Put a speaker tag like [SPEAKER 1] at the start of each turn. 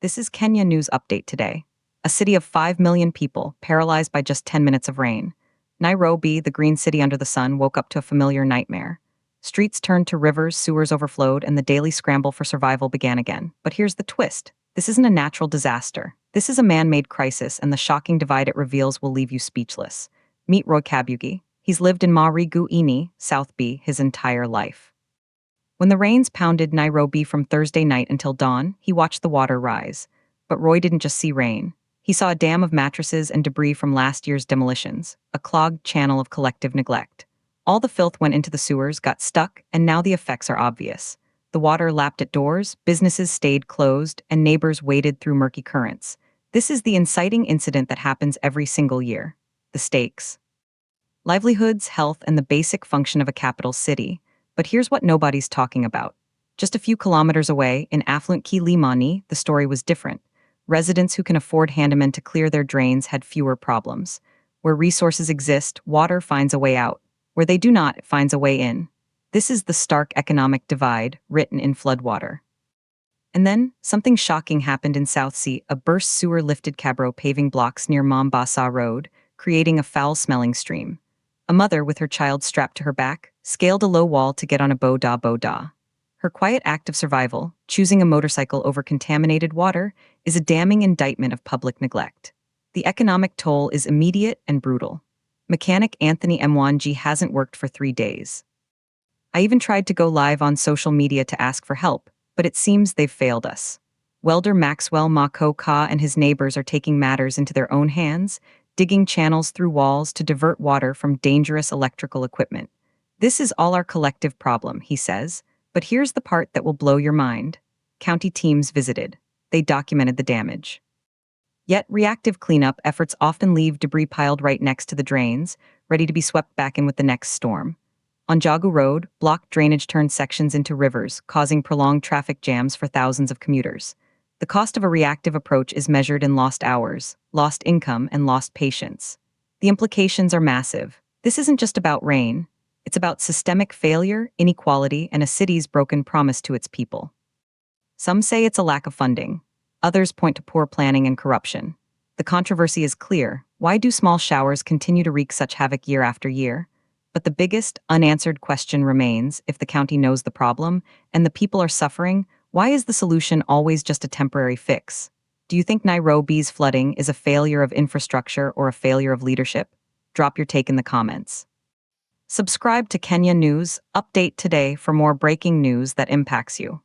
[SPEAKER 1] This is Kenya News Update today. A city of 5 million people, paralyzed by just 10 minutes of rain. Nairobi, the green city under the sun, woke up to a familiar nightmare. Streets turned to rivers, sewers overflowed, and the daily scramble for survival began again. But here's the twist. This isn't a natural disaster. This is a man-made crisis, and the shocking divide it reveals will leave you speechless. Meet Roy Kabugi. He's lived in Marigu-ini, South B, his entire life. When the rains pounded Nairobi from Thursday night until dawn, he watched the water rise. But Roy didn't just see rain. He saw a dam of mattresses and debris from last year's demolitions, a clogged channel of collective neglect. All the filth went into the sewers, got stuck, and now the effects are obvious. The water lapped at doors, businesses stayed closed, and neighbors waded through murky currents. This is the inciting incident that happens every single year. The stakes. Livelihoods, health, and the basic function of a capital city. But here's what nobody's talking about. Just a few kilometers away, in affluent Kilimani, the story was different. Residents who can afford handymen to clear their drains had fewer problems. Where resources exist, water finds a way out. Where they do not, it finds a way in. This is the stark economic divide, written in floodwater. And then, something shocking happened in South Sea. A burst sewer lifted Cabro paving blocks near Mombasa Road, creating a foul-smelling stream. A mother with her child strapped to her back scaled a low wall to get on a boda. Her quiet act of survival, choosing a motorcycle over contaminated water, is a damning indictment of public neglect. The economic toll is immediate and brutal. Mechanic Anthony Mwangi hasn't worked for 3 days. I even tried to go live on social media to ask for help, but it seems they've failed us. Welder Maxwell Makoka and his neighbors are taking matters into their own hands, digging channels through walls to divert water from dangerous electrical equipment. This is all our collective problem, he says, but here's the part that will blow your mind. County teams visited. They documented the damage. Yet reactive cleanup efforts often leave debris piled right next to the drains, ready to be swept back in with the next storm. On Jagu Road, blocked drainage turned sections into rivers, causing prolonged traffic jams for thousands of commuters. The cost of a reactive approach is measured in lost hours, lost income, and lost patience. The implications are massive. This isn't just about rain. It's about systemic failure, inequality, and a city's broken promise to its people. Some say it's a lack of funding. Others point to poor planning and corruption. The controversy is clear. Why do small showers continue to wreak such havoc year after year? But the biggest, unanswered question remains: if the county knows the problem and the people are suffering, why is the solution always just a temporary fix? Do you think Nairobi's flooding is a failure of infrastructure or a failure of leadership? Drop your take in the comments. Subscribe to Kenya News Update today for more breaking news that impacts you.